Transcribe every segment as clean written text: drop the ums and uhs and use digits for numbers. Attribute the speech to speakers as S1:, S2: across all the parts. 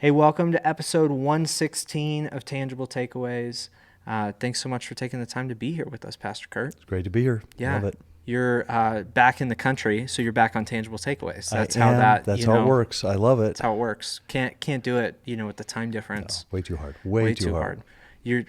S1: Hey, welcome to episode 116 of Tangible Takeaways. Thanks so much for taking the time to be here with us, Pastor Kurt.
S2: It's great to be here.
S1: Yeah.
S2: Love it.
S1: You're back in the country, so you're back on Tangible Takeaways.
S2: I
S1: That's how
S2: am.
S1: that,
S2: That's how it works. I love it.
S1: that's how it works. Can't do it, with the time
S2: No,
S1: difference.
S2: way too hard. Way too hard.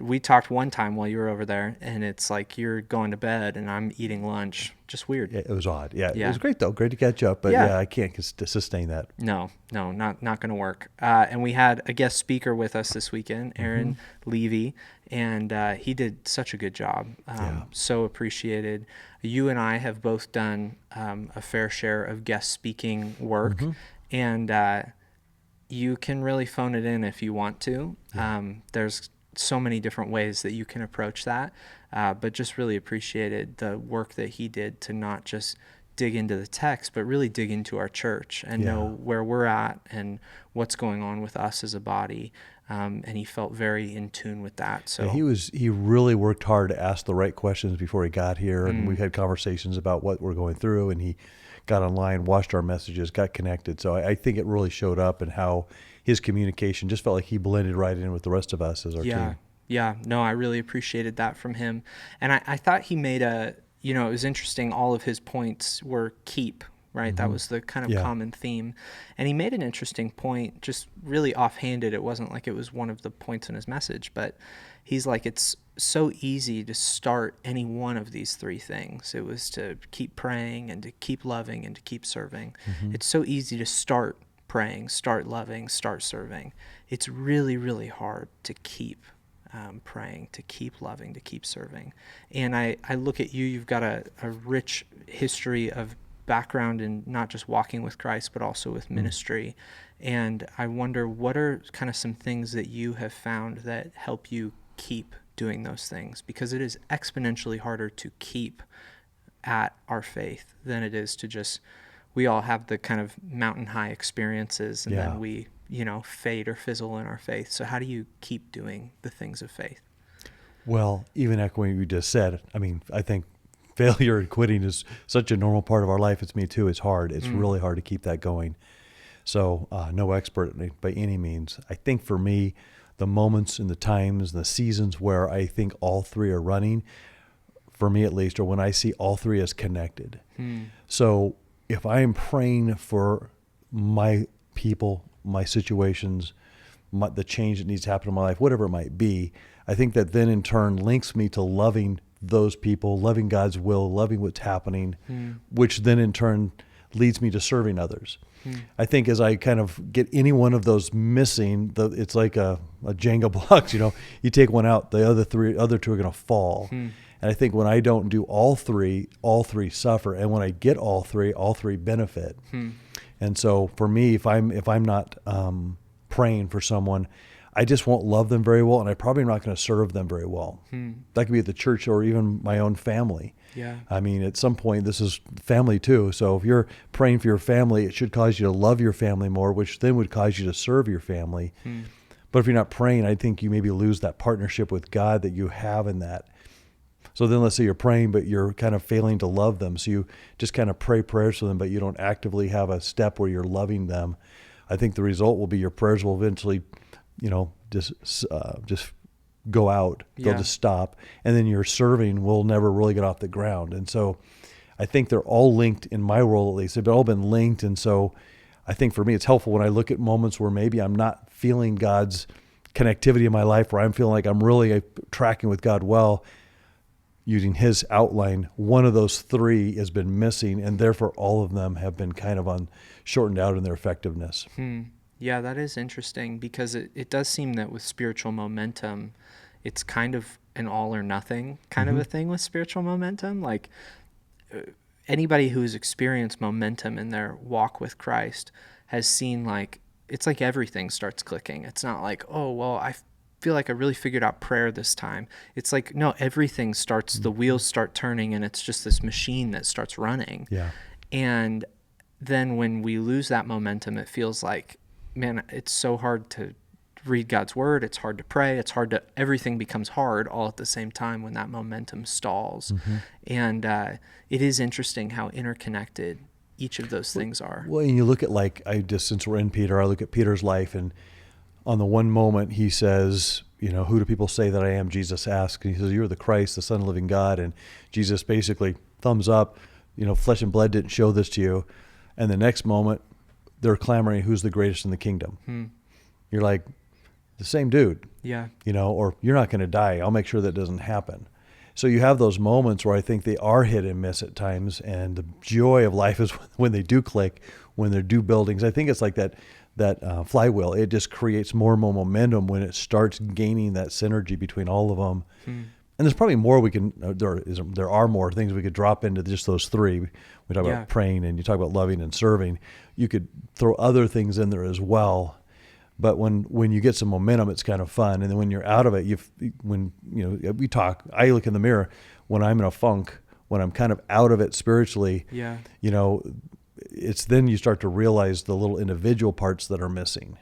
S1: We talked one time while you were over there, and it's like you're going to bed and I'm eating lunch. Just weird.
S2: Yeah, it was odd. Yeah,
S1: Yeah.
S2: it was great though. Great to catch up. But
S1: Yeah.
S2: yeah, I can't sustain that.
S1: No, not going to work. And we had a guest speaker with us this weekend, Aaron Levy, and he did such a good job.
S2: Yeah.
S1: So appreciated. You and I have both done a fair share of guest speaking work, and you can really phone it in if you want to. There's so many different ways that you can approach that, but just really appreciated the work that he did to not just dig into the text, but really dig into our church and know where we're at and what's going on with us as a body. And he felt very in tune with that. So
S2: Yeah, he really worked hard to ask the right questions before he got here, and we had conversations about what we're going through, and he got online, watched our messages, got connected. So I think it really showed up in how his communication just felt like he blended right in with the rest of us as our team.
S1: Yeah, no, I really appreciated that from him. And I thought he made it was interesting. All of his points were keep, right? That was the kind of common theme. And he made an interesting point, just really offhanded. It wasn't like it was one of the points in his message, but he's like, it's so easy to start any one of these three things. It was to keep praying and to keep loving and to keep serving. It's so easy to start praying, start loving, start serving. It's really, really hard to keep praying, to keep loving, to keep serving. And I look at you, you've got a rich history of background in not just walking with Christ, but also with ministry. And I wonder, what are kind of some things that you have found that help you keep doing those things? Because it is exponentially harder to keep at our faith than it is to just, we all have the kind of mountain high experiences and then we fade or fizzle in our faith. So how do you keep doing the things of faith?
S2: Well, even echoing what you just said, I mean, I think failure and quitting is such a normal part of our life. It's me too. It's hard. It's really hard to keep that going. So no expert by any means. I think for me, the moments and the times and the seasons where I think all three are running, for me at least, are when I see all three as connected. So if I am praying for my people, my situations, the change that needs to happen in my life, whatever it might be, I think that then in turn links me to loving those people, loving God's will, loving what's happening, which then in turn leads me to serving others. I think as I kind of get any one of those missing, it's like a Jenga blocks, you take one out, the other two are going to fall. And I think when I don't do all three suffer. And when I get all three benefit. And so for me, if I'm not praying for someone, I just won't love them very well, and I'm probably not going to serve them very well. That could be at the church or even my own family.
S1: Yeah.
S2: I mean, at some point, this is family too. So if you're praying for your family, it should cause you to love your family more, which then would cause you to serve your family. But if you're not praying, I think you maybe lose that partnership with God that you have in that. So then let's say you're praying, but you're kind of failing to love them. So you just kind of pray prayers for them, but you don't actively have a step where you're loving them. I think the result will be your prayers will eventually, just go out. They'll just stop. And then your serving will never really get off the ground. And so I think they're all linked in my world, at least. They've all been linked. And so I think for me, it's helpful when I look at moments where maybe I'm not feeling God's connectivity in my life, where I'm feeling like I'm really tracking with God well, using his outline, one of those three has been missing, and therefore all of them have been kind of shortened out in their effectiveness.
S1: Yeah, that is interesting, because it does seem that with spiritual momentum, it's kind of an all or nothing kind of a thing with spiritual momentum. Like anybody who's experienced momentum in their walk with Christ has seen, like, it's like everything starts clicking. It's not like, oh, well, I feel like I really figured out prayer this time. It's like, no, everything starts, the wheels start turning, and it's just this machine that starts running.
S2: Yeah.
S1: And then when we lose that momentum, it feels like, man, it's so hard to read God's word. It's hard to pray. Everything becomes hard all at the same time when that momentum stalls. And it is interesting how interconnected each of those things are.
S2: Well, and you look at, since we're in Peter, I look at Peter's life, and on the one moment he says, who do people say that I am? Jesus asks, and he says, you're the Christ, the Son of the living God. And Jesus basically thumbs up, flesh and blood didn't show this to you. And the next moment they're clamoring, who's the greatest in the kingdom? You're like, the same dude.
S1: Yeah.
S2: Or you're not going to die. I'll make sure that doesn't happen. So you have those moments where I think they are hit and miss at times, and the joy of life is when they do click, when they do buildings. I think it's like that flywheel. It just creates more and more momentum when it starts gaining that synergy between all of them. And there's probably more we can. There are more things we could drop into just those three. We talk about praying, and you talk about loving and serving. You could throw other things in there as well. But when you get some momentum, it's kind of fun. And then when you're out of it, we talk. I look in the mirror when I'm in a funk, when I'm kind of out of it spiritually.
S1: Yeah.
S2: It's then you start to realize the little individual parts that are missing.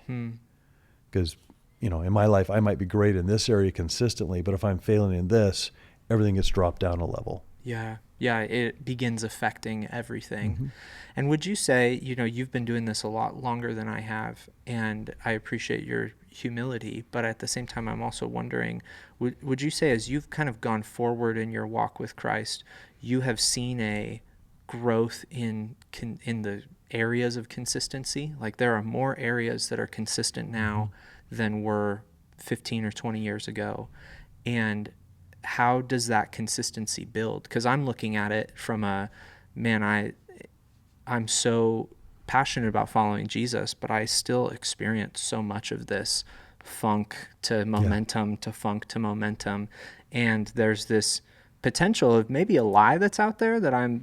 S2: Because in my life, I might be great in this area consistently, but if I'm failing in this, everything gets dropped down a level.
S1: Yeah. Yeah. It begins affecting everything. And would you say, you've been doing this a lot longer than I have, and I appreciate your humility, but at the same time, I'm also wondering, would you say as you've kind of gone forward in your walk with Christ, you have seen a growth in the areas of consistency? Like there are more areas that are consistent now than were 15 or 20 years ago. And how does that consistency build? Because I'm looking at it from I'm so passionate about following Jesus, but I still experience so much of this funk to momentum to funk to momentum. And there's this potential of maybe a lie that's out there that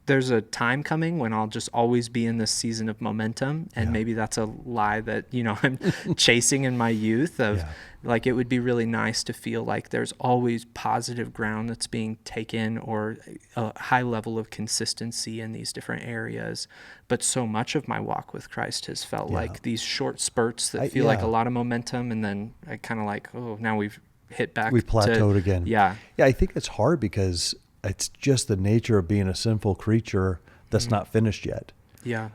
S1: there's a time coming when I'll just always be in this season of momentum. And maybe that's a lie that, I'm chasing in my youth of like, it would be really nice to feel like there's always positive ground that's being taken or a high level of consistency in these different areas. But so much of my walk with Christ has felt like these short spurts that feel like a lot of momentum. And then I kind of like, now we've hit back.
S2: We've plateaued again.
S1: Yeah.
S2: Yeah. I think it's hard because it's just the nature of being a sinful creature that's not finished yet.
S1: Yeah.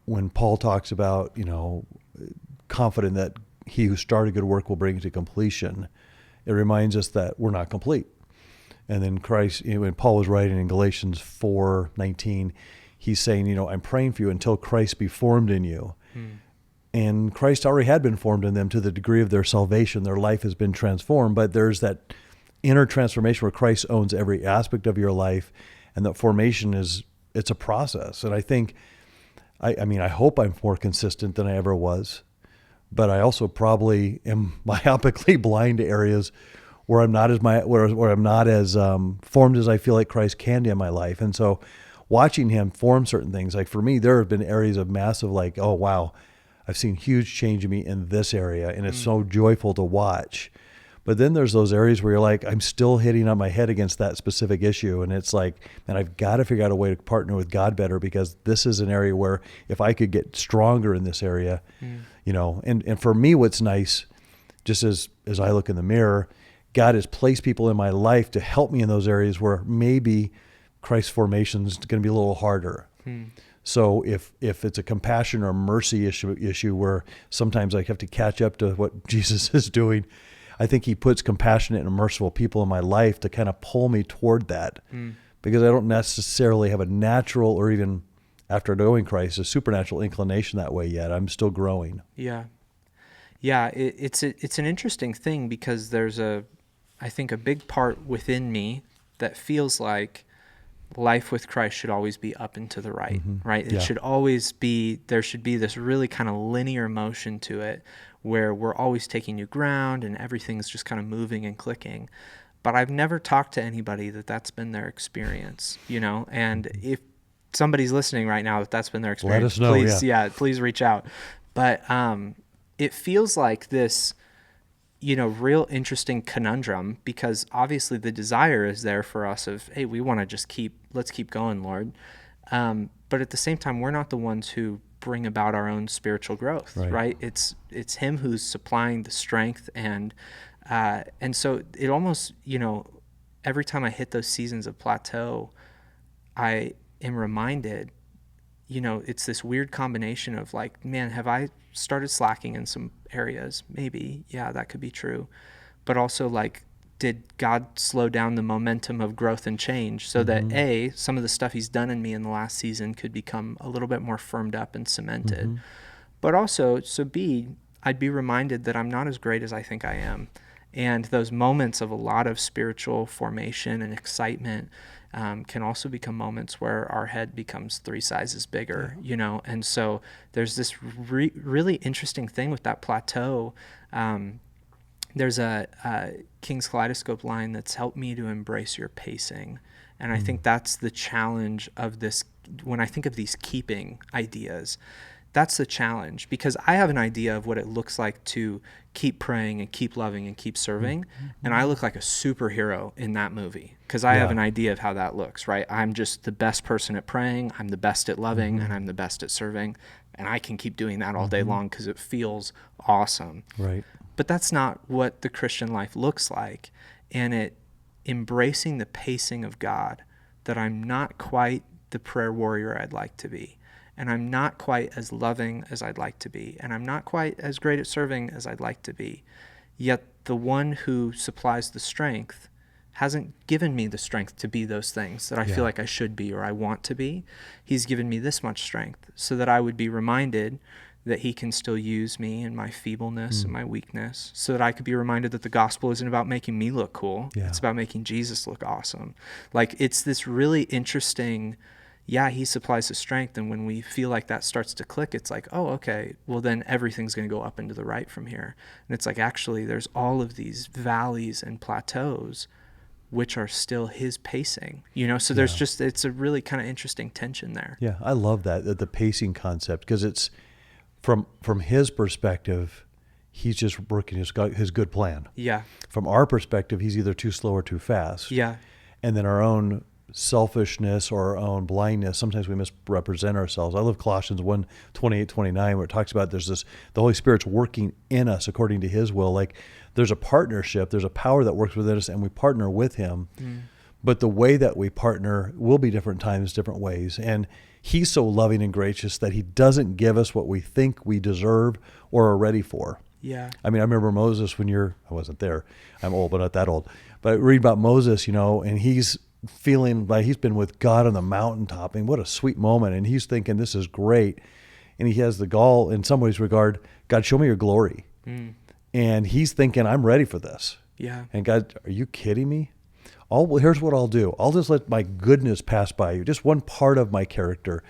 S2: When Paul talks about, confident that he who started good work will bring it to completion, it reminds us that we're not complete. And then Christ, when Paul was writing in Galatians 4:19, he's saying, I'm praying for you until Christ be formed in you. And Christ already had been formed in them to the degree of their salvation. Their life has been transformed, but there's that inner transformation where Christ owns every aspect of your life, and that formation it's a process. And I think, I hope I'm more consistent than I ever was, but I also probably am myopically blind to areas where I'm not as formed as I feel like Christ can be in my life. And so watching him form certain things, like for me, there have been areas of massive, like, oh, wow, I've seen huge change in me in this area. And it's so joyful to watch. But then there's those areas where you're like, I'm still hitting on my head against that specific issue. And it's like, man, I've got to figure out a way to partner with God better, because this is an area where if I could get stronger in this area, and for me, what's nice, just as I look in the mirror, God has placed people in my life to help me in those areas where maybe Christ's formation is going to be a little harder. So if it's a compassion or mercy issue where sometimes I have to catch up to what Jesus is doing, I think he puts compassionate and merciful people in my life to kind of pull me toward that, because I don't necessarily have a natural, or even after knowing Christ, a supernatural inclination that way yet. I'm still growing.
S1: Yeah. Yeah. It's an interesting thing, because there's I think a big part within me that feels like life with Christ should always be up and to the right, right? It should always be, there should be this really kind of linear motion to it, where we're always taking new ground and everything's just kind of moving and clicking. But I've never talked to anybody that's been their experience, and if somebody's listening right now that's been their experience,
S2: let us know,
S1: please reach out. But it feels like this, real interesting conundrum, because obviously the desire is there for us of, hey, we want to let's keep going, Lord. But at the same time, we're not the ones who bring about our own spiritual growth, right? It's him who's supplying the strength, and so it almost, every time I hit those seasons of plateau, I am reminded it's this weird combination of like, man, have I started slacking in some areas? Maybe. Yeah, that could be true. But also like, did God slow down the momentum of growth and change so that A, some of the stuff he's done in me in the last season could become a little bit more firmed up and cemented. But also, so B, I'd be reminded that I'm not as great as I think I am. And those moments of a lot of spiritual formation and excitement can also become moments where our head becomes 3 sizes bigger, And so there's this really interesting thing with that plateau. There's a King's Kaleidoscope line that's helped me to embrace your pacing. And I think that's the challenge of this. When I think of these keeping ideas, that's the challenge, because I have an idea of what it looks like to keep praying and keep loving and keep serving. And I look like a superhero in that movie because I have an idea of how that looks, right? I'm just the best person at praying. I'm the best at loving and I'm the best at serving. And I can keep doing that all day long because it feels awesome.
S2: Right.
S1: But that's not what the Christian life looks like. And embracing the pacing of God, that I'm not quite the prayer warrior I'd like to be. And I'm not quite as loving as I'd like to be. And I'm not quite as great at serving as I'd like to be. Yet the one who supplies the strength hasn't given me the strength to be those things that I feel like I should be or I want to be. He's given me this much strength so that I would be reminded that he can still use me in my feebleness and my weakness, so that I could be reminded that the gospel isn't about making me look cool. Yeah. It's about making Jesus look awesome. Like, it's this really interesting, he supplies the strength. And when we feel like that starts to click, it's like, oh, okay, well then everything's going to go up and to the right from here. And it's like, actually, there's all of these valleys and plateaus which are still his pacing, so there's just, it's a really kind of interesting tension there.
S2: Yeah. I love that the pacing concept, because it's, from his perspective, he's just working his good plan.
S1: Yeah.
S2: From our perspective, he's either too slow or too fast.
S1: Yeah.
S2: And then our own selfishness or our own blindness, sometimes we misrepresent ourselves. I love Colossians 1:28-29, where it talks about the Holy Spirit's working in us according to his will. Like, there's a partnership, there's a power that works within us, and we partner with him. But the way that we partner will be different times, different ways. And he's so loving and gracious that he doesn't give us what we think we deserve or are ready for.
S1: Yeah.
S2: I mean, I remember Moses I wasn't there. I'm old, but not that old. But I read about Moses, and he's feeling like he's been with God on the mountaintop. And what a sweet moment. And he's thinking, this is great. And he has the gall, in some ways, regard, God, show me your glory. And he's thinking, I'm ready for this.
S1: Yeah.
S2: And God, are you kidding me? Here's what I'll do. I'll just let my goodness pass by you, just one part of my character,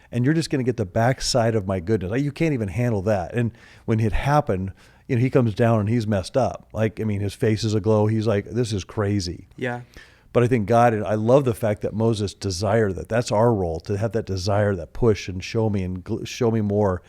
S2: and you're just going to get the backside of my goodness. You can't even handle that. And when it happened, he comes down and he's messed up. His face is aglow. He's like, this is crazy.
S1: Yeah.
S2: But I think God, and I love the fact that Moses desired that. That's our role, to have that desire, that push, and show me more.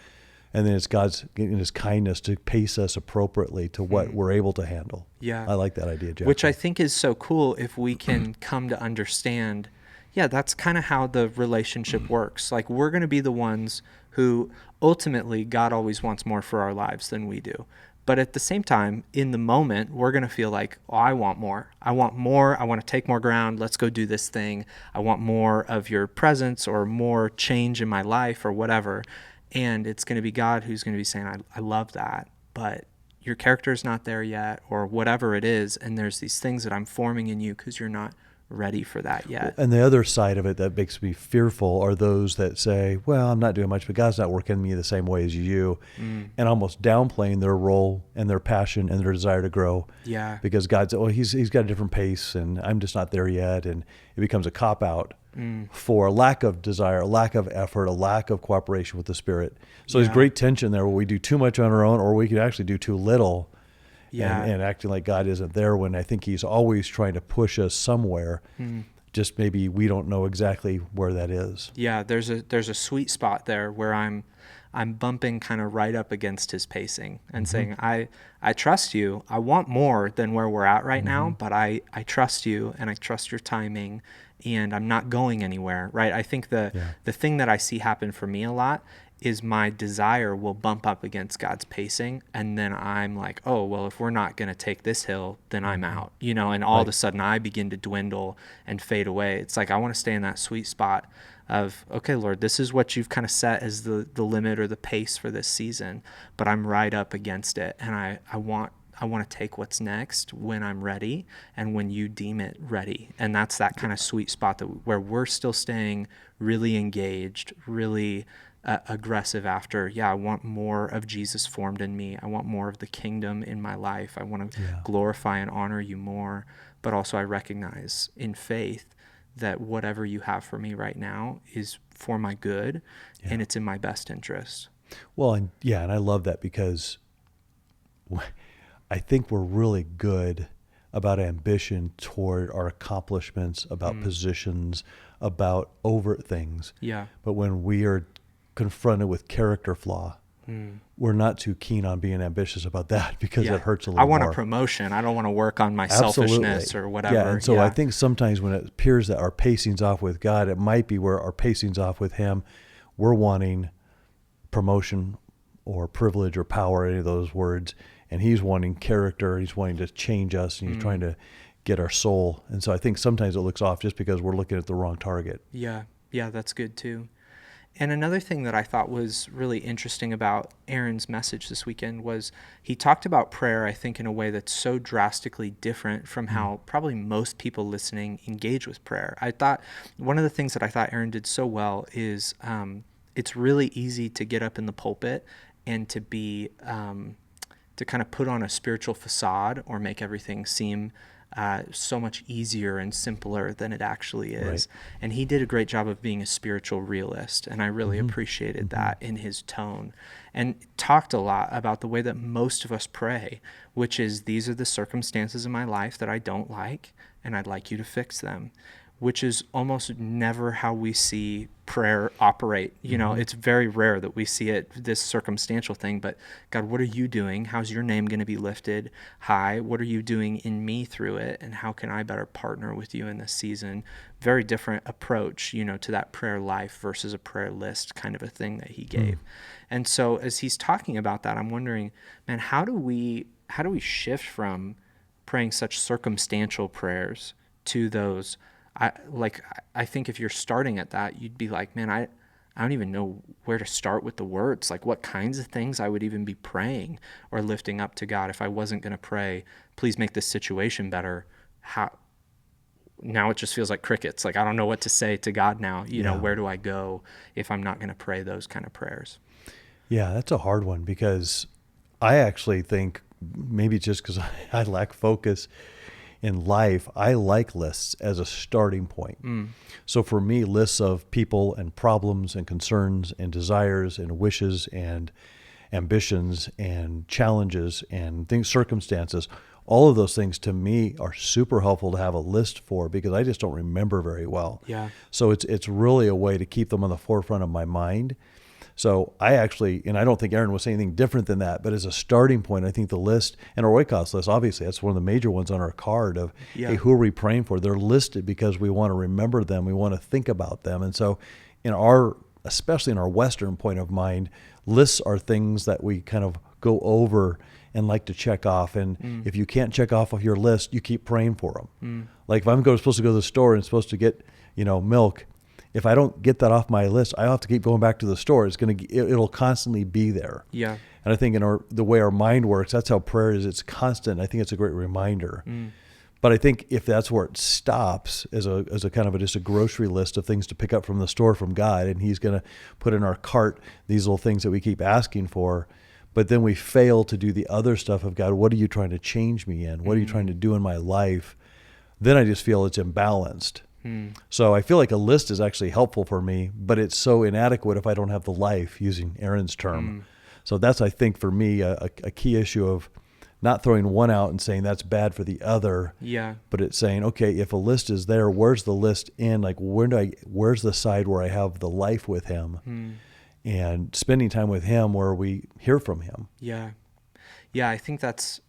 S2: And then it's God's, in his kindness, to pace us appropriately to what we're able to handle.
S1: Yeah.
S2: I like that idea, Jack.
S1: Which I think is so cool if we can come to understand, that's kind of how the relationship works. Like, we're going to be the ones who ultimately God always wants more for our lives than we do. But at the same time, in the moment, we're going to feel like, oh, I want more. I want more. I want to take more ground. Let's go do this thing. I want more of your presence or more change in my life or whatever. And it's going to be God who's going to be saying, I love that, but your character's not there yet, or whatever it is. And there's these things that I'm forming in you because you're not ready for that yet.
S2: And the other side of it that makes me fearful are those that say, well, I'm not doing much, but God's not working in me the same way as you, and almost downplaying their role and their passion and their desire to grow.
S1: Yeah.
S2: Because God's, he's got a different pace and I'm just not there yet. And it becomes a cop-out for a lack of desire, a lack of effort, a lack of cooperation with the Spirit. So there's great tension there where we do too much on our own, or we could actually do too little. Yeah. And acting like God isn't there, when I think he's always trying to push us somewhere. Just maybe we don't know exactly where that is.
S1: Yeah, there's a sweet spot there where I'm bumping kind of right up against his pacing and saying, I trust you. I want more than where we're at right now, but I trust you and I trust your timing, and I'm not going anywhere, right? I think the thing that I see happen for me a lot is my desire will bump up against God's pacing. And then I'm like, oh, well, if we're not going to take this hill, then I'm out, and all of a sudden I begin to dwindle and fade away. It's like, I want to stay in that sweet spot of, okay, Lord, this is what you've kind of set as the limit or the pace for this season, but I'm right up against it. And I want to take what's next when I'm ready and when you deem it ready. And that's that kind of sweet spot where we're still staying really engaged, really aggressive after, I want more of Jesus formed in me. I want more of the kingdom in my life. I want to glorify and honor you more. But also I recognize in faith that whatever you have for me right now is for my good and it's in my best interest.
S2: Well, and I love that, because I think we're really good about ambition toward our accomplishments, about positions, about overt things.
S1: Yeah.
S2: But when we are confronted with character flaw, we're not too keen on being ambitious about that, because it hurts a little more.
S1: I want a promotion. I don't want to work on my selfishness or whatever.
S2: Yeah, and so I think sometimes when it appears that our pacing's off with God, it might be where our pacing's off with him. We're wanting promotion or privilege or power, any of those words, and he's wanting character. He's wanting to change us, and he's trying to get our soul. And so I think sometimes it looks off just because we're looking at the wrong target.
S1: Yeah, that's good too. And another thing that I thought was really interesting about Aaron's message this weekend was he talked about prayer, I think, in a way that's so drastically different from how probably most people listening engage with prayer. I thought one of the things that I thought Aaron did so well is it's really easy to get up in the pulpit and to be to kind of put on a spiritual facade or make everything seem so much easier and simpler than it actually is. Right. And he did a great job of being a spiritual realist, and I really appreciated that in his tone, and talked a lot about the way that most of us pray, which is, these are the circumstances in my life that I don't like, and I'd like you to fix them, which is almost never how we see prayer operate. It's very rare that we see it, this circumstantial thing, but God, what are you doing? How's your name going to be lifted high? What are you doing in me through it? And how can I better partner with you in this season? Very different approach, to that prayer life versus a prayer list kind of a thing that he gave. And so as he's talking about that, I'm wondering, man, how do we shift from praying such circumstantial prayers to those? I think if you're starting at that, you'd be like, man, I don't even know where to start with the words, like what kinds of things I would even be praying or lifting up to God if I wasn't going to pray, please make this situation better. Now it just feels like crickets. Like, I don't know what to say to God now. Where do I go if I'm not going to pray those kind of prayers?
S2: Yeah, that's a hard one, because I actually think, maybe just because I lack focus in life, I like lists as a starting point. So for me, lists of people and problems and concerns and desires and wishes and ambitions and challenges and circumstances, all of those things to me are super helpful to have a list for, because I just don't remember very well.
S1: Yeah.
S2: So it's really a way to keep them on the forefront of my mind. So I actually, and I don't think Aaron was saying anything different than that, but as a starting point, I think the list, and our Oikos list, obviously, that's one of the major ones on our card of, hey, who are we praying for? They're listed because we want to remember them. We want to think about them. And so especially in our Western point of mind, lists are things that we kind of go over and like to check off. And if you can't check off of your list, you keep praying for them. Like if I'm supposed to go to the store and supposed to get, milk, if I don't get that off my list, I have to keep going back to the store. It'll constantly be there.
S1: Yeah.
S2: And I think the way our mind works, that's how prayer is. It's constant. I think it's a great reminder. But I think if that's where it stops, as a kind of just a grocery list of things to pick up from the store from God, and he's going to put in our cart these little things that we keep asking for, but then we fail to do the other stuff of, God, what are you trying to change me in? What are you trying to do in my life? Then I just feel it's imbalanced. So I feel like a list is actually helpful for me, but it's so inadequate if I don't have the life, using Aaron's term. So that's, I think, for me, a key issue of not throwing one out and saying that's bad for the other.
S1: Yeah.
S2: But it's saying, okay, if a list is there, where's the list in? Like, where's the side where I have the life with him and spending time with him where we hear from him?
S1: Yeah. Yeah, I think that's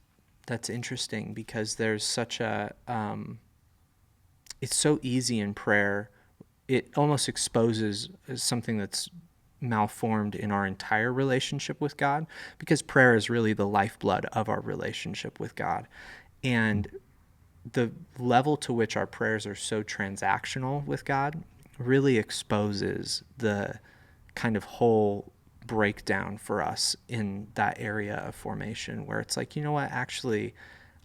S1: interesting, because there's such a it's so easy in prayer. It almost exposes something that's malformed in our entire relationship with God, because prayer is really the lifeblood of our relationship with God. And the level to which our prayers are so transactional with God really exposes the kind of whole breakdown for us in that area of formation, where it's like, you know what, actually,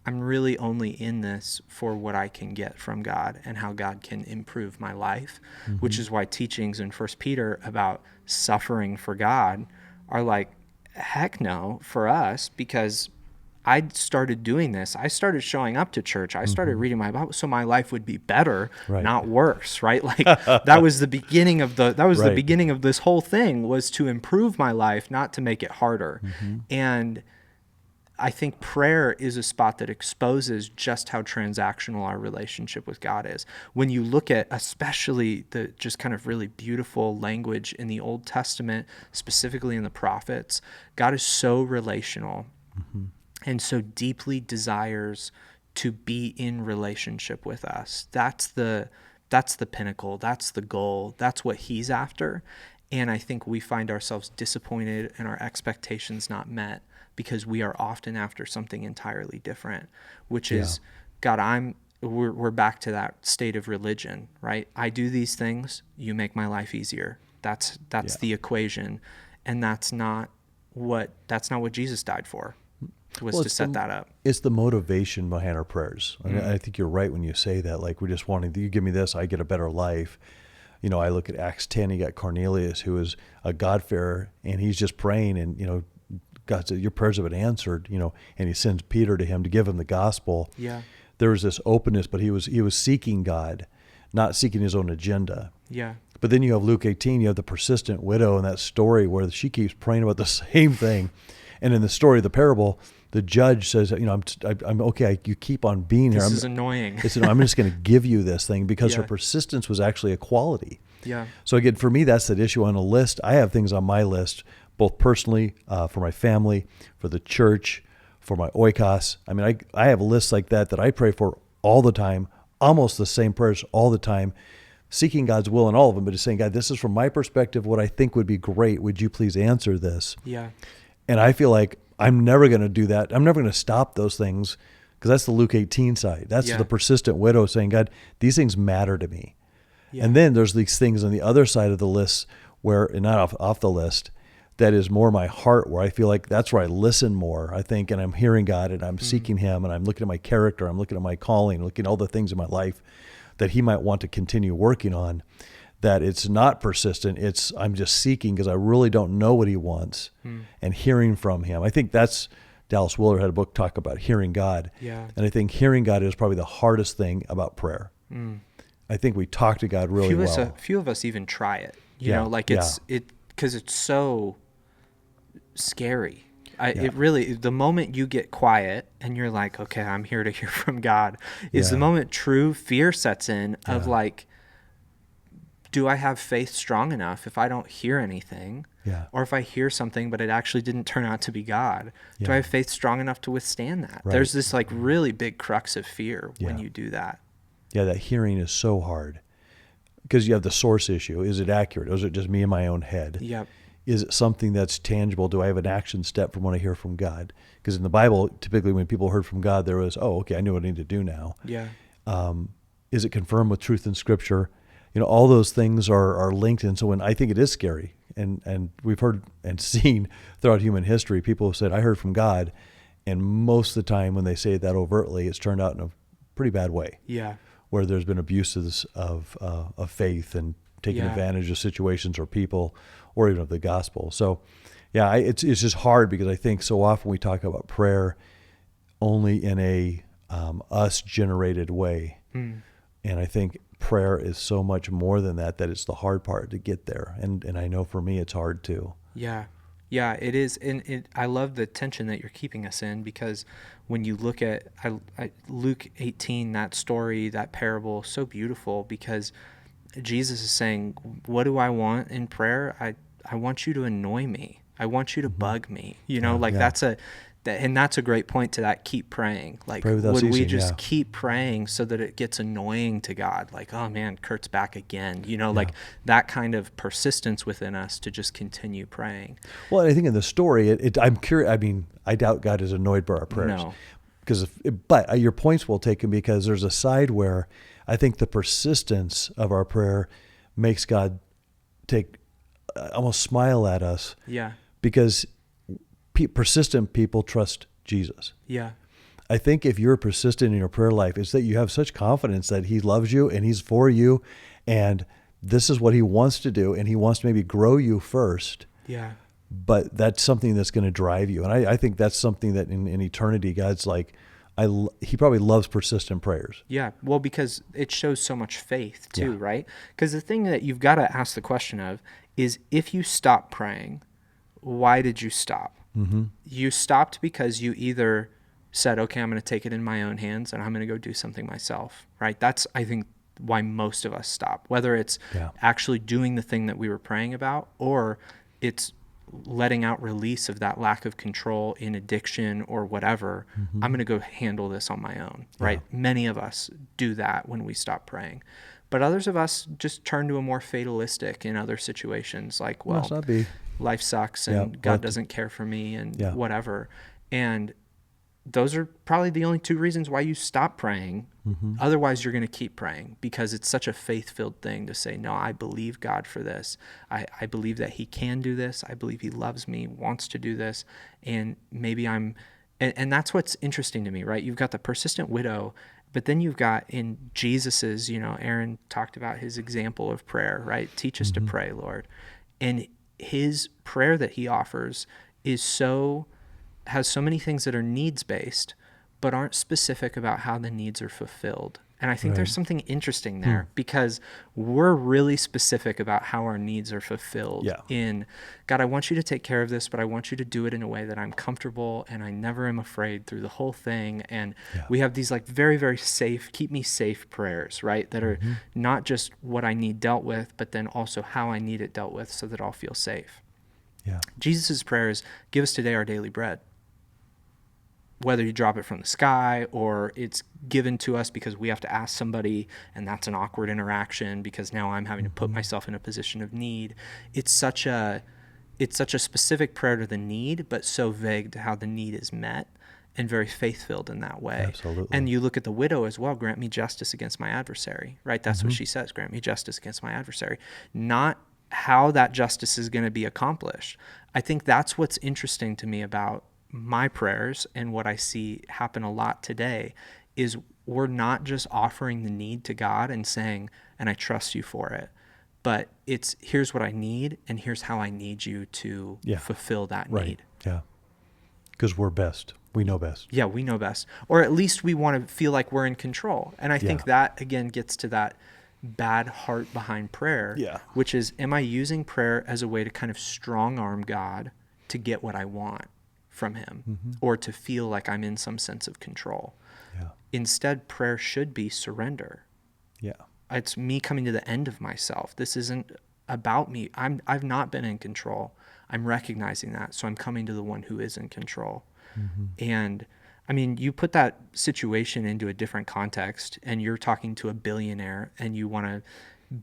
S1: I'm really only in this for what I can get from God and how God can improve my life, which is why teachings in 1 Peter about suffering for God are like, heck no for us, because I started doing this. I started showing up to church. I started reading my Bible so my life would be better,
S2: Right.
S1: not worse, right? Like that was the beginning of the
S2: Right.
S1: beginning of this whole thing, was to improve my life, not to make it harder. And I think prayer is a spot that exposes just how transactional our relationship with God is. When you look at especially the just kind of really beautiful language in the Old Testament, specifically in the prophets, God is so relational and so deeply desires to be in relationship with us. That's the pinnacle. That's the goal. That's what he's after. And I think we find ourselves disappointed and our expectations not met because we are often after something entirely different, which is, God, we're back to that state of religion, right? I do these things, you make my life easier. That's the equation. And that's not what Jesus died for, was to set that up.
S2: It's the motivation behind our prayers. I think you're right when you say that. Like, we're just wanting, you give me this, I get a better life. You know, I look at Acts 10, you got Cornelius, who is a God-fearer, and he's just praying, and, you know, God said, your prayers have been answered, you know, and he sends Peter to him to give him the gospel.
S1: Yeah.
S2: There was this openness, but he was seeking God, not seeking his own agenda.
S1: Yeah.
S2: But then you have Luke 18, you have the persistent widow in that story where she keeps praying about the same thing. And in the story of the parable, the judge says, you know, I'm okay. You keep on being here.
S1: This is annoying.
S2: I'm just going to give you this thing, because her persistence was actually a quality.
S1: Yeah.
S2: So again, for me, that's the issue on a list. I have things on my list, both personally, for my family, for the church, for my oikos. I mean, I have lists like that I pray for all the time, almost the same prayers all the time, seeking God's will in all of them, but just saying, God, this is from my perspective what I think would be great. Would you please answer this?
S1: Yeah.
S2: And I feel like I'm never going to do that. I'm never going to stop those things, because that's the Luke 18 side. That's the persistent widow saying, God, these things matter to me. Yeah. And then there's these things on the other side of the list where, and not off the list, that is more my heart, where I feel like that's where I listen more, I think, and I'm hearing God and I'm seeking him, and I'm looking at my character, I'm looking at my calling, looking at all the things in my life that he might want to continue working on. That it's not persistent, I'm just seeking because I really don't know what he wants, and hearing from him. I think that's, Dallas Willard had a book talk about hearing God.
S1: Yeah.
S2: And I think hearing God is probably the hardest thing about prayer. I think we talk to God really well.
S1: Few of us even try it, you know, like because it's so scary. It really, the moment you get quiet and you're like, okay, I'm here to hear from God, is the moment true fear sets in of like, do I have faith strong enough if I don't hear anything?
S2: Yeah.
S1: Or if I hear something, but it actually didn't turn out to be God?
S2: Yeah.
S1: Do I have faith strong enough to withstand that?
S2: Right.
S1: There's this like really big crux of fear when you do that.
S2: Yeah, that hearing is so hard, because you have the source issue. Is it accurate? Or is it just me in my own head?
S1: Yep.
S2: Is it something that's tangible? Do I have an action step from when I hear from God? Because in the Bible, typically when people heard from God, there was, oh, okay, I know what I need to do now.
S1: Yeah.
S2: Is it confirmed with truth in Scripture? You know, all those things are linked. And so when I think it is scary, and we've heard and seen throughout human history, people have said, I heard from God. And most of the time when they say that overtly, it's turned out in a pretty bad way.
S1: Yeah.
S2: Where there's been abuses of faith and taking advantage of situations or people, or even of the gospel. So, it's just hard, because I think so often we talk about prayer only in a us-generated way. And I think prayer is so much more than that it's the hard part to get there. And I know for me it's hard too.
S1: Yeah. Yeah, it is. And I love the tension that you're keeping us in, because when you look at Luke 18, that story, that parable, so beautiful, because Jesus is saying, what do I want in prayer? I want you to annoy me. I want you to bug me. You know, that's And that's a great point to that. Keep praying. Like,
S2: Pray without
S1: would we
S2: ceasing,
S1: just
S2: yeah.
S1: keep praying so that it gets annoying to God? Like, oh man, Kurt's back again.
S2: Yeah.
S1: Like that kind of persistence within us to just continue praying.
S2: Well, I think in the story, I'm curious. I mean, I doubt God is annoyed by our prayers.
S1: No.
S2: But your point's well taken, because there's a side where I think the persistence of our prayer makes God almost smile at us.
S1: Yeah.
S2: Because persistent people trust Jesus.
S1: Yeah.
S2: I think if you're persistent in your prayer life, it's that you have such confidence that he loves you and he's for you, and this is what he wants to do, and he wants to maybe grow you first.
S1: Yeah.
S2: But that's something that's going to drive you. And I think that's something that in eternity, God's like, he probably loves persistent prayers.
S1: Yeah. Well, because it shows so much faith too,
S2: Yeah.
S1: right? Because the thing that you've got to ask the question of is, if you stop praying, why did you stop?
S2: Mm-hmm.
S1: You stopped because you either said, okay, I'm going to take it in my own hands and I'm going to go do something myself, right? That's, I think, why most of us stop, whether it's actually doing the thing that we were praying about, or it's letting out release of that lack of control in addiction or whatever.
S2: Mm-hmm.
S1: I'm going to go handle this on my own, right?
S2: Yeah.
S1: Many of us do that when we stop praying. But others of us just turn to a more fatalistic in other situations, like, well,
S2: Must not be.
S1: life sucks and God doesn't care for me and whatever. And those are probably the only two reasons why you stop praying.
S2: Mm-hmm.
S1: Otherwise, you're going to keep praying, because it's such a faith-filled thing to say, no, I believe God for this. I believe that he can do this. I believe he loves me, wants to do this. And maybe and that's what's interesting to me, right? You've got the persistent widow, but then you've got in Jesus's, Aaron talked about his example of prayer, right? Teach us to pray, Lord. And his prayer that he offers has so many things that are needs-based, but aren't specific about how the needs are fulfilled. And I think there's something interesting there, because we're really specific about how our needs are fulfilled in, God, I want you to take care of this, but I want you to do it in a way that I'm comfortable and I never am afraid through the whole thing. And we have these like very, very safe, keep me safe prayers, right? That are not just what I need dealt with, but then also how I need it dealt with so that I'll feel safe.
S2: Yeah.
S1: Jesus' prayer is, give us today our daily bread. Whether you drop it from the sky or it's given to us because we have to ask somebody, and that's an awkward interaction because now I'm having to put myself in a position of need. It's such a specific prayer to the need, but so vague to how the need is met, and very faith-filled in that way.
S2: Absolutely.
S1: And you look at the widow as well, grant me justice against my adversary, right? That's what she says, grant me justice against my adversary. Not how that justice is going to be accomplished. I think that's what's interesting to me about my prayers, and what I see happen a lot today is we're not just offering the need to God and saying, and I trust you for it, but it's, here's what I need and here's how I need you to fulfill that need.
S2: Yeah. Because we're best. We know best.
S1: Yeah, we know best. Or at least we want to feel like we're in control. And I think that, again, gets to that bad heart behind prayer, which is, am I using prayer as a way to kind of strong arm God to get what I want from him, or to feel like I'm in some sense of control? Instead, prayer should be surrender. It's me coming to the end of myself. This isn't about me. I've not been in control. I'm recognizing that, so I'm coming to the one who is in control. And I mean, you put that situation into a different context, and you're talking to a billionaire and you want to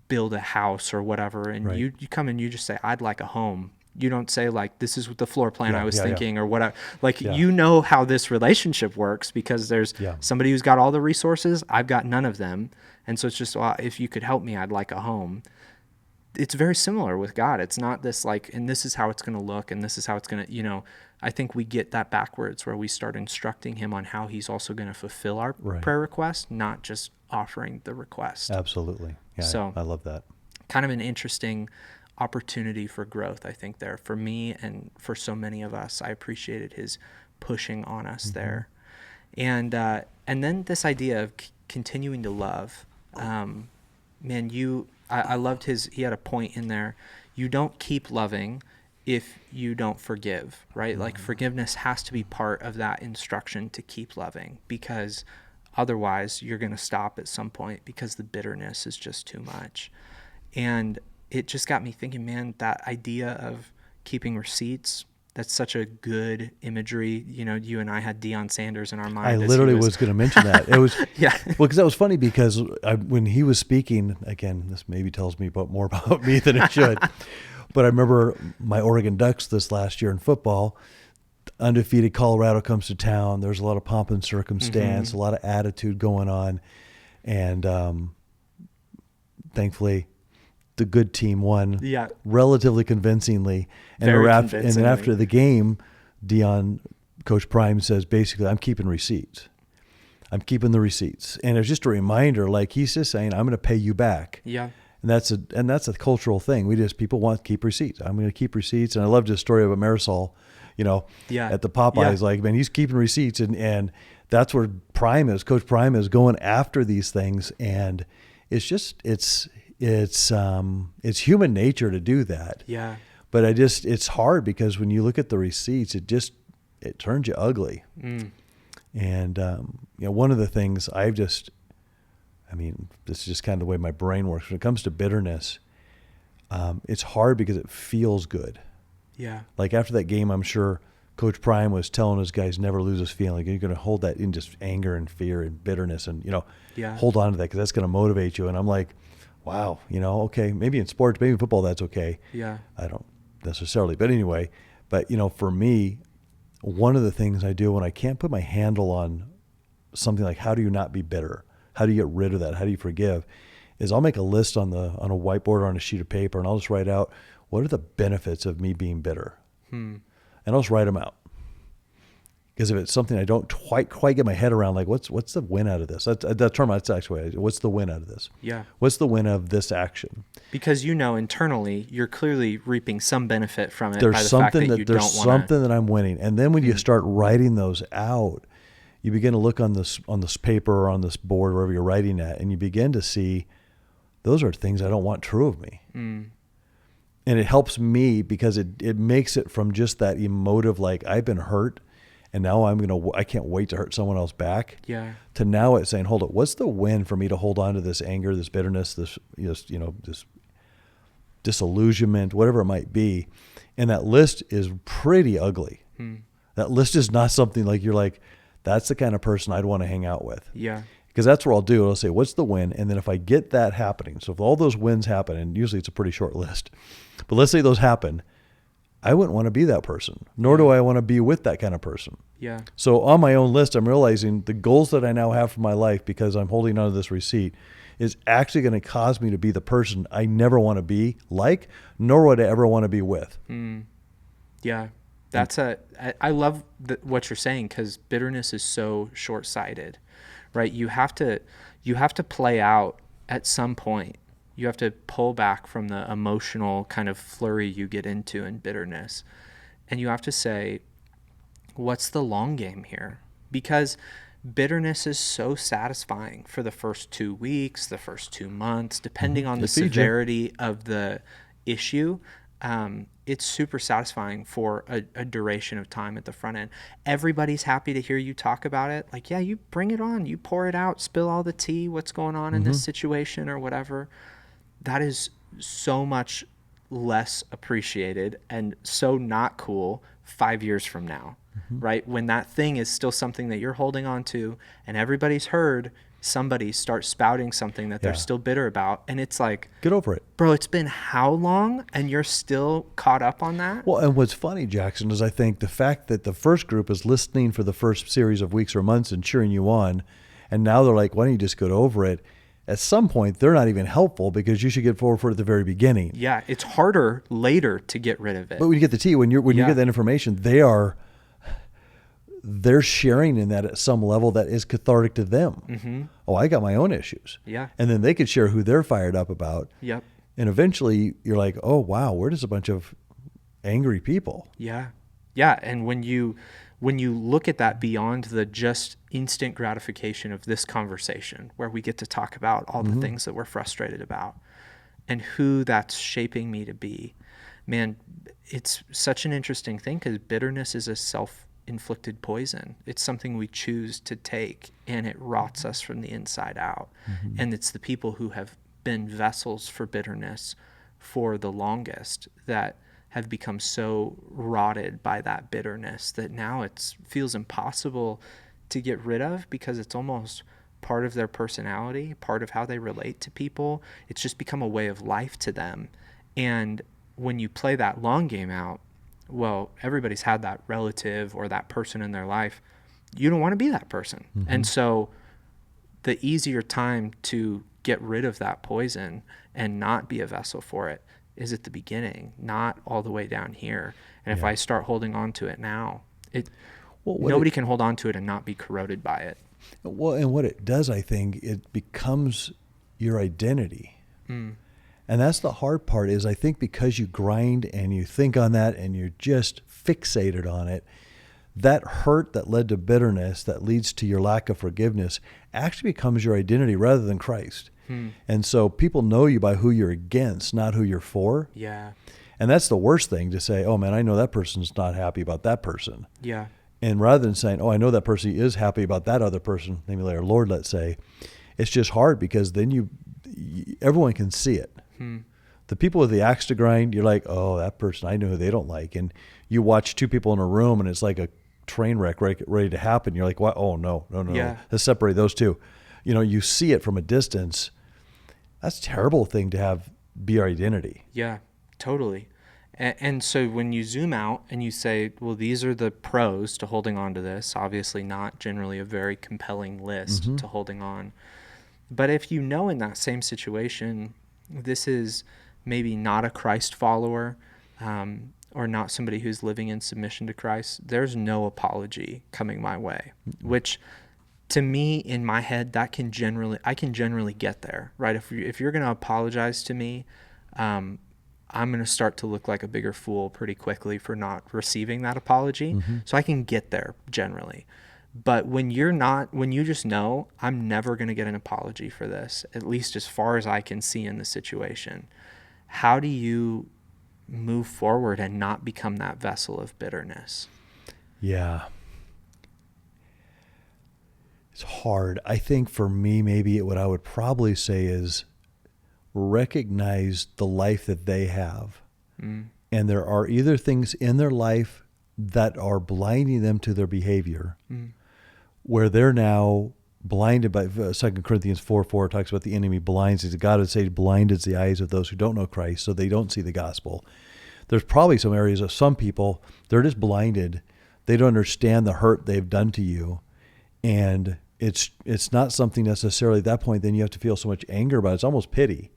S1: build a house or whatever, and you come and you just say, I'd like a home. You don't say like, this is the floor plan I was thinking or whatever. Like, you know how this relationship works, because there's somebody who's got all the resources. I've got none of them. And so it's just, well, if you could help me, I'd like a home. It's very similar with God. It's not this like, and this is how it's going to look, and this is how it's going to, I think we get that backwards, where we start instructing him on how he's also going to fulfill our prayer request, not just offering the request.
S2: Absolutely. Yeah, so I love that.
S1: Kind of an interesting opportunity for growth, I think, there for me and for so many of us. I appreciated his pushing on us there. And then this idea of continuing to love. Man, I loved he had a point in there. You don't keep loving if you don't forgive, right? Like, forgiveness has to be part of that instruction to keep loving, because otherwise you're going to stop at some point, because the bitterness is just too much. And it just got me thinking, man, that idea of keeping receipts That's such a good imagery. You know, you and I had Deion Sanders in our mind.
S2: I literally was going to mention that. It was,
S1: yeah.
S2: Well, because that was funny because when he was speaking, again, this maybe tells me more about me than it should. But I remember my Oregon Ducks this last year in football. Undefeated Colorado comes to town. There's a lot of pomp and circumstance, a lot of attitude going on. And thankfully, the good team won relatively convincingly. And then after the game, Coach Prime says, basically, I'm keeping receipts. I'm keeping the receipts. And it's just a reminder, like he's just saying, I'm going to pay you back.
S1: Yeah.
S2: And that's a cultural thing. People want to keep receipts. I'm going to keep receipts. And I loved his story about Marisol, at the Popeyes, like, man, he's keeping receipts. And that's where Coach Prime is going after these things. And it's just, it's human nature to do that.
S1: Yeah.
S2: But it's hard because when you look at the receipts, it turns you ugly. And, one of the things this is just kind of the way my brain works. When it comes to bitterness, it's hard because it feels good.
S1: Yeah.
S2: Like after that game, I'm sure Coach Prime was telling his guys never lose this feeling. You're going to hold that in just anger and fear and bitterness and, hold on to that because that's going to motivate you. And I'm like, wow, okay, maybe in sports, maybe in football, that's okay.
S1: Yeah.
S2: I don't necessarily. But anyway, for me, one of the things I do when I can't put my handle on something like how do you not be bitter? How do you get rid of that? How do you forgive? Is I'll make a list on a whiteboard or on a sheet of paper, and I'll just write out what are the benefits of me being bitter, and I'll just write them out. Because if it's something I don't quite get my head around, like what's the win out of this? That term, that's actually what's the win out of this?
S1: Yeah.
S2: What's the win of this action?
S1: Because internally you're clearly reaping some benefit from it.
S2: There's something that I'm winning, and then when you start writing those out, you begin to look on this paper or on this board, wherever you're writing at, and you begin to see those are things I don't want true of me. And it helps me because it makes it from just that emotive, like I've been hurt and now I can't wait to hurt someone else back.
S1: Yeah.
S2: To now it's saying, hold it, what's the win for me to hold on to this anger, this bitterness, this disillusionment, whatever it might be. And that list is pretty ugly. That list is not something like you're like, that's the kind of person I'd want to hang out with.
S1: Yeah.
S2: Because that's what I'll do. I'll say, what's the win? And then if I get that happening, so if all those wins happen, and usually it's a pretty short list, but let's say those happen, I wouldn't want to be that person, nor do I want to be with that kind of person.
S1: Yeah.
S2: So on my own list, I'm realizing the goals that I now have for my life because I'm holding on to this receipt is actually going to cause me to be the person I never want to be like, nor would I ever want to be with.
S1: Yeah. I love what you're saying because bitterness is so short-sighted, right? You have to play out at some point. You have to pull back from the emotional kind of flurry you get into in bitterness. And you have to say, what's the long game here? Because bitterness is so satisfying for the first 2 weeks, the first 2 months, depending on the severity of the issue. It's super satisfying for a duration of time at the front end. Everybody's happy to hear you talk about it. Like, yeah, you bring it on, you pour it out, spill all the tea, what's going on in this situation or whatever. That is so much less appreciated and so not cool 5 years from now, right? When that thing is still something that you're holding on to and everybody's heard somebody start spouting something that they're still bitter about. And it's like,
S2: get over it.
S1: Bro, it's been how long and you're still caught up on that?
S2: Well, and what's funny, Jackson, is I think the fact that the first group is listening for the first series of weeks or months and cheering you on, and now they're like, why don't you just get over it? At some point, they're not even helpful because you should get forward for it at the very beginning.
S1: Yeah, it's harder later to get rid of it.
S2: But when you get the tea, when you get that information, they're sharing in that at some level that is cathartic to them. Oh, I got my own issues.
S1: Yeah.
S2: And then they could share who they're fired up about.
S1: Yep.
S2: And eventually you're like, oh, wow, we're just a bunch of angry people.
S1: Yeah. Yeah. And when you look at that beyond the just instant gratification of this conversation where we get to talk about all the things that we're frustrated about and who that's shaping me to be, man, it's such an interesting thing because bitterness is a self-inflicted poison. It's something we choose to take and it rots us from the inside out. And it's the people who have been vessels for bitterness for the longest that have become so rotted by that bitterness that now it feels impossible to get rid of, because it's almost part of their personality, part of how they relate to people. It's just become a way of life to them. And when you play that long game out, well, everybody's had that relative or that person in their life. You don't want to be that person.
S2: Mm-hmm.
S1: And so the easier time to get rid of that poison and not be a vessel for it is at the beginning, not all the way down here. And if I start holding on to it now, nobody can hold on to it and not be corroded by it.
S2: Well, and what it does, I think, it becomes your identity. And that's the hard part, is I think because you grind and you think on that and you're just fixated on it, that hurt that led to bitterness, that leads to your lack of forgiveness, actually becomes your identity rather than Christ. And so people know you by who you're against, not who you're for.
S1: Yeah.
S2: And that's the worst thing, to say, oh man, I know that person's not happy about that person.
S1: Yeah.
S2: And rather than saying, oh, I know that person is happy about that other person, namely our Lord, let's say, it's just hard, because then everyone can see it. The people with the axe to grind, you're like, oh, that person, I know who they don't like. And you watch two people in a room and it's like a train wreck ready to happen. You're like, what? Oh, no. Let's separate those two. You see it from a distance. That's a terrible thing to have be your identity.
S1: Yeah, totally. And so when you zoom out and you say, well, these are the pros to holding on to this, obviously not generally a very compelling list to holding on. But if you know in that same situation, this is maybe not a Christ follower, or not somebody who's living in submission to Christ, there's no apology coming my way, which to me, in my head, I can generally get there, right? If you're going to apologize to me, I'm going to start to look like a bigger fool pretty quickly for not receiving that apology. So I can get there generally. But when you just know, I'm never going to get an apology for this, at least as far as I can see in the situation, how do you move forward and not become that vessel of bitterness?
S2: Yeah. It's hard. I think for me, maybe what I would probably say is recognize the life that they have. And there are either things in their life that are blinding them to their behavior, where they're now blinded by 2 Corinthians 4:4 talks about the enemy blinds. God would say blinded the eyes of those who don't know Christ, so they don't see the gospel. There's probably some areas of some people, they're just blinded. They don't understand the hurt they've done to you. And it's not something necessarily at that point, then you have to feel so much anger about it. It's almost pity.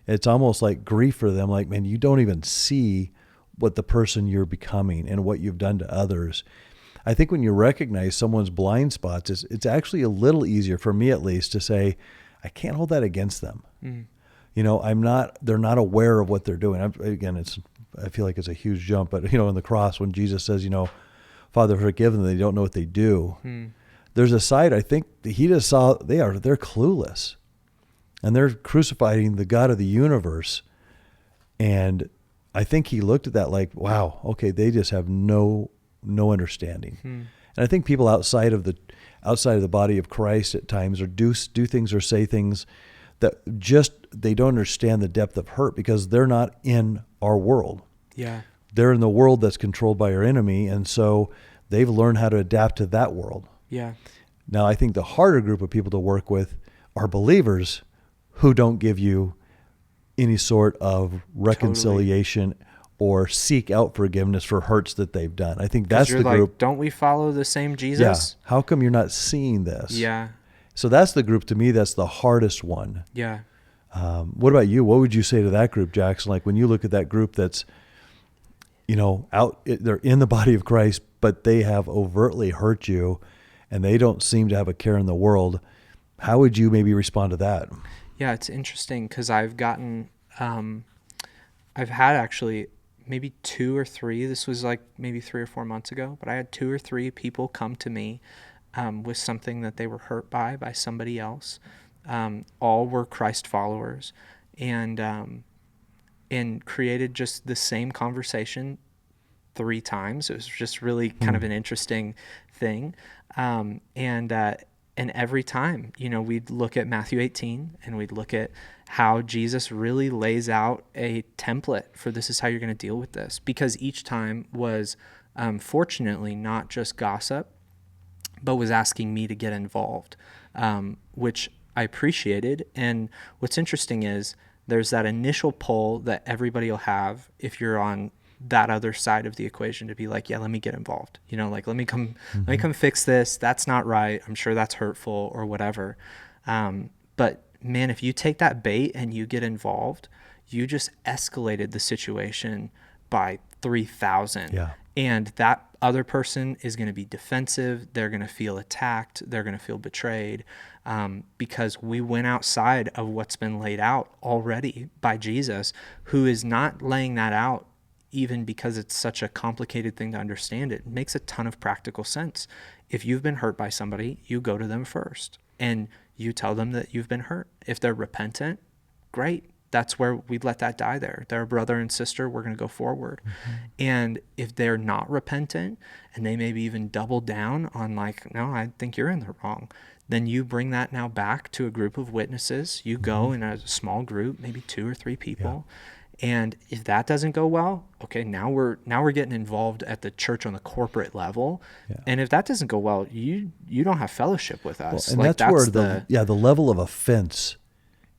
S2: It's almost like grief for them. Like, man, you don't even see what the person you're becoming and what you've done to others. I think when you recognize someone's blind spots, it's actually a little easier, for me at least, to say, I can't hold that against them. They're not aware of what they're doing. I feel like it's a huge jump, but in the cross, when Jesus says, Father, forgive them, they don't know what they do. There's a side, I think, that he just saw, they're clueless. And they're crucifying the God of the universe. And I think he looked at that like, wow, okay, they just have no understanding. And I think people outside of the body of Christ at times, or do things or say things that just, they don't understand the depth of hurt, because they're not in our world.
S1: Yeah.
S2: They're in the world that's controlled by our enemy. And so they've learned how to adapt to that world.
S1: Yeah.
S2: Now, I think the harder group of people to work with are believers who don't give you any sort of reconciliation or seek out forgiveness for hurts that they've done. I think that's the group.
S1: Don't we follow the same Jesus?
S2: Yeah. How come you're not seeing this?
S1: Yeah.
S2: So that's the group, to me, that's the hardest one.
S1: Yeah.
S2: What about you? What would you say to that group, Jackson? Like when you look at that group that's, they're in the body of Christ, but they have overtly hurt you and they don't seem to have a care in the world. How would you maybe respond to that?
S1: Yeah, it's interesting because I've had actually maybe 2 or 3, this was like maybe 3 or 4 months ago, but I had 2 or 3 people come to me with something that they were hurt by somebody else. All were Christ followers, and created just the same conversation 3 times. It was just really kind of an interesting thing. And And every time, we'd look at Matthew 18 and we'd look at how Jesus really lays out a template for this is how you're going to deal with this. Because each time was, fortunately, not just gossip, but was asking me to get involved, which I appreciated. And what's interesting is there's that initial pull that everybody will have if you're on that other side of the equation to be like, yeah, let me get involved. Let me come fix this. That's not right. I'm sure that's hurtful or whatever. But man, if you take that bait and you get involved, you just escalated the situation by 3,000.
S2: Yeah.
S1: And that other person is going to be defensive. They're going to feel attacked. They're going to feel betrayed, because we went outside of what's been laid out already by Jesus, who is not laying that out even because it's such a complicated thing to understand. It makes a ton of practical sense. If you've been hurt by somebody, you go to them first and you tell them that you've been hurt. If they're repentant, great. That's where we let that die there. They're a brother and sister. We're going to go forward. Mm-hmm. And if they're not repentant and they maybe even double down on like, no, I think you're in the wrong, then you bring that now back to a group of witnesses. You go in a small group, maybe 2 or 3 people. Yeah. And if that doesn't go well, okay, now we're getting involved at the church on the corporate level. Yeah. And if that doesn't go well, you don't have fellowship with us.
S2: Well, and like, that's where the level of offense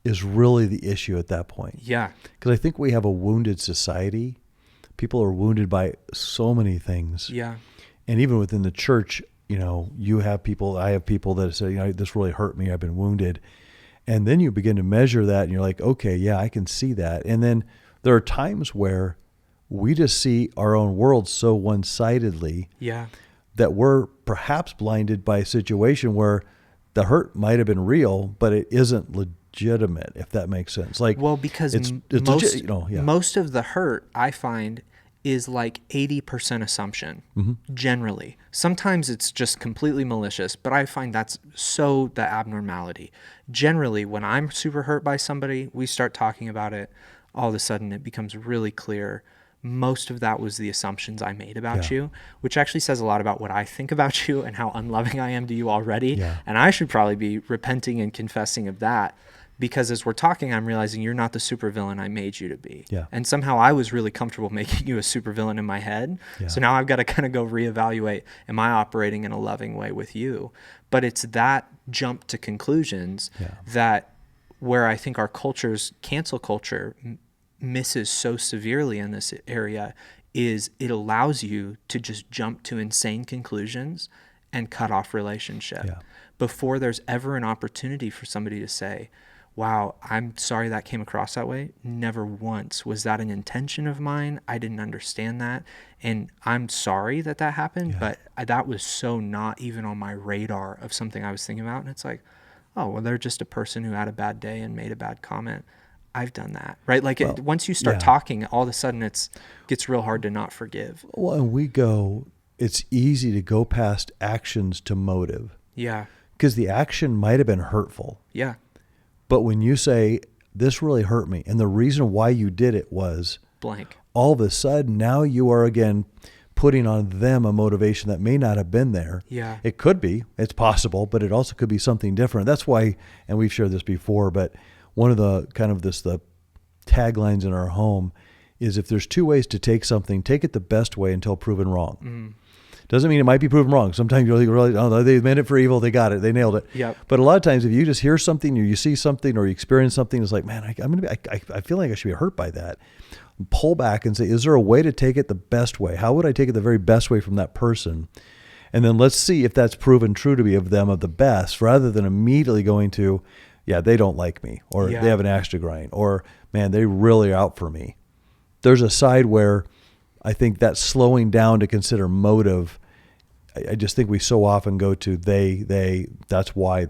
S2: is really the issue at that point.
S1: Yeah.
S2: Because I think we have a wounded society. People are wounded by so many things.
S1: Yeah.
S2: And even within the church, you have people, I have people that say, this really hurt me. I've been wounded. And then you begin to measure that and you're like, okay, yeah, I can see that. And then there are times where we just see our own world so one-sidedly that we're perhaps blinded by a situation where the hurt might have been real, but it isn't legitimate, if that makes sense. Like,
S1: well, because
S2: it's
S1: most of the hurt, I find, is like 80% assumption, generally. Sometimes it's just completely malicious, but I find that's so the abnormality. Generally, when I'm super hurt by somebody, we start talking about it, all of a sudden it becomes really clear most of that was the assumptions I made about you, which actually says a lot about what I think about you and how unloving I am to you already.
S2: Yeah.
S1: And I should probably be repenting and confessing of that, because as we're talking, I'm realizing you're not the supervillain I made you to be.
S2: Yeah.
S1: And somehow I was really comfortable making you a supervillain in my head.
S2: Yeah.
S1: So now I've got to kind of go reevaluate, am I operating in a loving way with you? But it's that jump to conclusions that where I think our culture's cancel culture misses so severely in this area is it allows you to just jump to insane conclusions and cut off relationship before there's ever an opportunity for somebody to say, wow, I'm sorry that came across that way. Never once was that an intention of mine. I didn't understand that. And I'm sorry that happened, but that was so not even on my radar of something I was thinking about. And it's like, oh, well, they're just a person who had a bad day and made a bad comment. I've done that, right? Like once you start talking, all of a sudden gets real hard to not forgive.
S2: Well, and it's easy to go past actions to motive.
S1: Yeah.
S2: Because the action might have been hurtful.
S1: Yeah.
S2: But when you say, this really hurt me, and the reason why you did it was
S1: blank, all
S2: of a sudden now you are again putting on them a motivation that may not have been there.
S1: Yeah.
S2: It could be, it's possible, but it also could be something different. That's why, and we've shared this before, but one of the the taglines in our home is, if there's 2 ways to take something, take it the best way until proven wrong.
S1: Mm.
S2: Doesn't mean it might be proven wrong. Sometimes you really, oh, they meant it for evil. They got it. They nailed it.
S1: Yep.
S2: But a lot of times if you just hear something or you see something or you experience something, it's like, man, I feel like I should be hurt by that. Pull back and say, is there a way to take it the best way? How would I take it the very best way from that person? And then let's see if that's proven true to be of the best, rather than immediately going to, yeah, they don't like me, or they have an axe to grind, or man, they really are out for me. There's a side where I think that slowing down to consider motive, I just think we so often go to they, that's why.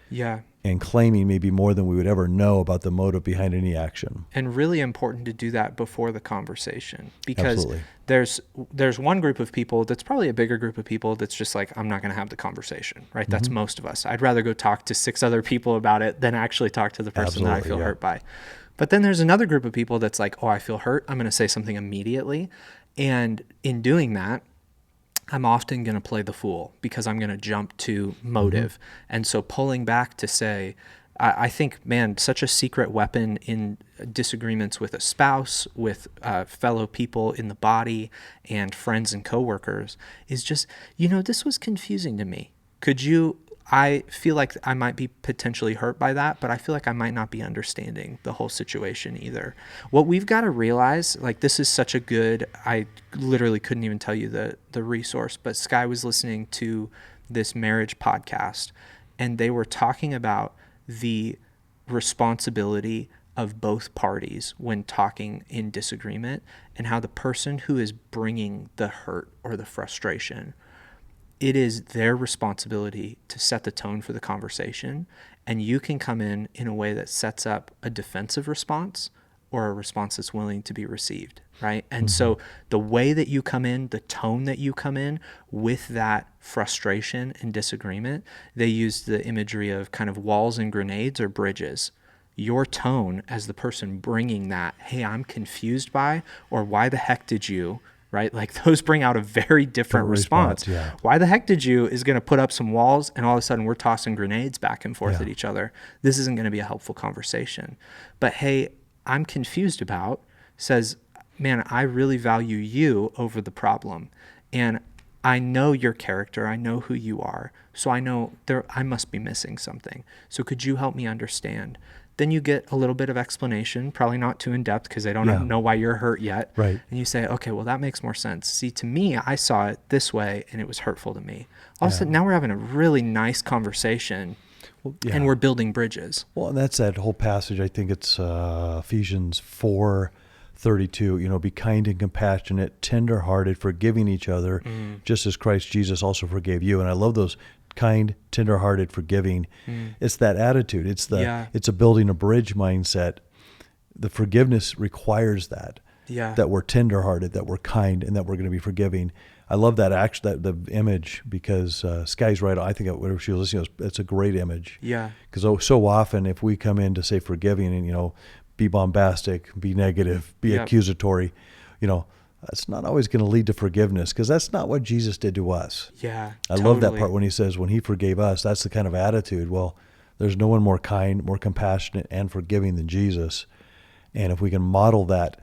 S1: Yeah.
S2: And claiming maybe more than we would ever know about the motive behind any action.
S1: And really important to do that before the conversation, because
S2: Absolutely.
S1: there's one group of people that's probably a bigger group of people that's just like, I'm not going to have the conversation, right? Mm-hmm. That's most of us. I'd rather go talk to 6 other people about it than actually talk to the person that I feel hurt by. But then there's another group of people that's like, oh, I feel hurt, I'm going to say something immediately. And in doing that, I'm often going to play the fool because I'm going to jump to motive. And so pulling back to say, I think, man, such a secret weapon in disagreements with a spouse, with fellow people in the body, and friends and coworkers is just, this was confusing to me. I feel like I might be potentially hurt by that, but I feel like I might not be understanding the whole situation either. What we've got to realize, like, this is such a good, I literally couldn't even tell you the resource, but Sky was listening to this marriage podcast, and they were talking about the responsibility of both parties when talking in disagreement, and how the person who is bringing the hurt or the frustration, it is their responsibility to set the tone for the conversation. And you can come in a way that sets up a defensive response or a response that's willing to be received, right? And so the way that you come in, the tone that you come in with that frustration and disagreement, they use the imagery of kind of walls and grenades or bridges. Your tone as the person bringing that, hey, I'm confused by, or why the heck did you, right? Like, those bring out a very different response.
S2: Yeah.
S1: Why the heck did you is going to put up some walls, and all of a sudden we're tossing grenades back and forth at each other. This isn't going to be a helpful conversation. But hey, I'm confused about says, man, I really value you over the problem. And I know your character. I know who you are. So I know I must be missing something. So could you help me understand? Then you get a little bit of explanation, probably not too in depth because they don't know why you're hurt yet.
S2: Right.
S1: And you say, okay, well, that makes more sense. See, to me, I saw it this way and it was hurtful to me. All of a sudden, now we're having a really nice conversation and we're building bridges.
S2: Well, and that's that whole passage. I think it's Ephesians 4:32. Be kind and compassionate, tender-hearted, forgiving each other, just as Christ Jesus also forgave you. And I love those kind, tender-hearted, forgiving. It's that attitude. It's a building a bridge mindset. The forgiveness requires that. That we're tender-hearted, that we're kind, and that we're going to be forgiving. I love that the image because Sky's right. I think whatever she was listening to, it's a great image.
S1: Yeah.
S2: Because so often if we come in to say forgiving and, be bombastic, be negative, be accusatory, that's not always going to lead to forgiveness because that's not what Jesus did to us.
S1: Yeah.
S2: I love that part when he says when he forgave us, that's the kind of attitude. Well, there's no one more kind, more compassionate, and forgiving than Jesus. And if we can model that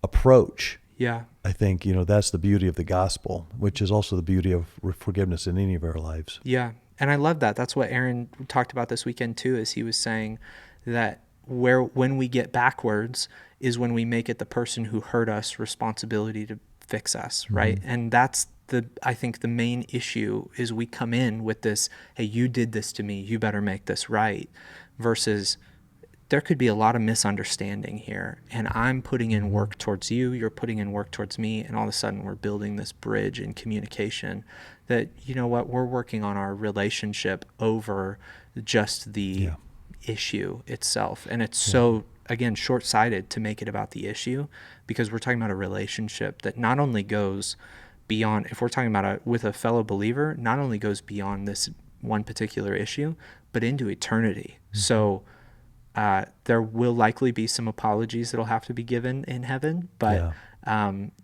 S2: approach, I think, that's the beauty of the gospel, which is also the beauty of forgiveness in any of our lives.
S1: Yeah. And I love that. That's what Aaron talked about this weekend too, is he was saying that when we get backwards is when we make it the person who hurt us responsibility to fix us, right? And that's I think the main issue is we come in with this, hey, you did this to me, you better make this right, versus there could be a lot of misunderstanding here, and I'm putting in work towards you, you're putting in work towards me, and all of a sudden we're building this bridge in communication that, we're working on our relationship over just the issue itself. And it's so, again, short-sighted to make it about the issue, because we're talking about a relationship that not only goes beyond, if we're talking about with a fellow believer, not only goes beyond this one particular issue, but into eternity. So there will likely be some apologies that'll have to be given in heaven, but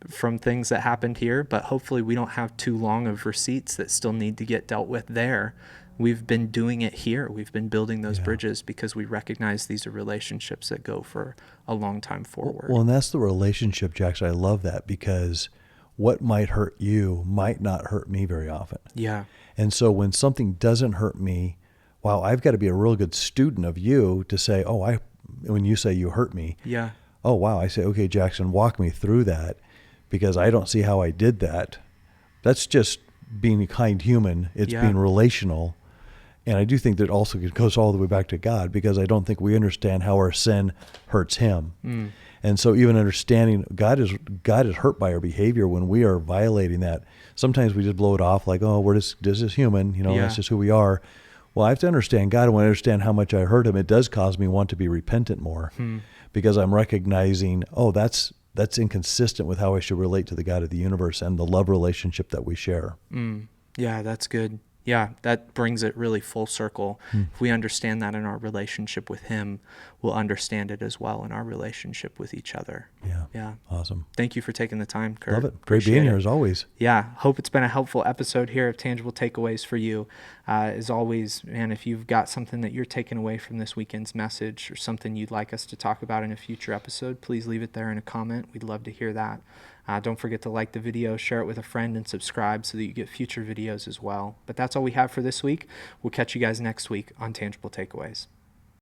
S1: from things that happened here, but hopefully we don't have too long of receipts that still need to get dealt with there. We've been doing it here. We've been building those bridges because we recognize these are relationships that go for a long time forward.
S2: Well, and that's the relationship, Jackson. I love that because what might hurt you might not hurt me very often.
S1: Yeah. And
S2: so when something doesn't hurt me, wow, I've got to be a real good student of you to say, when you say you hurt me, oh, wow, I say, okay, Jackson, walk me through that because I don't see how I did that. That's just being a kind human. It's being relational. And I do think that also goes all the way back to God because I don't think we understand how our sin hurts him. And so even understanding God is hurt by our behavior when we are violating that. Sometimes we just blow it off like, we're just human, that's just who we are. Well, I have to understand God. When I understand how much I hurt him, it does cause me want to be repentant more because I'm recognizing, that's inconsistent with how I should relate to the God of the universe and the love relationship that we share.
S1: Yeah, that's good. Yeah, that brings it really full circle. If we understand that in our relationship with him, we'll understand it as well in our relationship with each other. Yeah.
S2: Awesome.
S1: Thank you for taking the time, Kurt.
S2: Love it. Great being here as always.
S1: Yeah. Hope it's been a helpful episode here of Tangible Takeaways for you. As always, man, if you've got something that you're taking away from this weekend's message or something you'd like us to talk about in a future episode, please leave it there in a comment. We'd love to hear that. Don't forget to like the video, share it with a friend, and subscribe so that you get future videos as well. But that's all we have for this week. We'll catch you guys next week on Tangible Takeaways.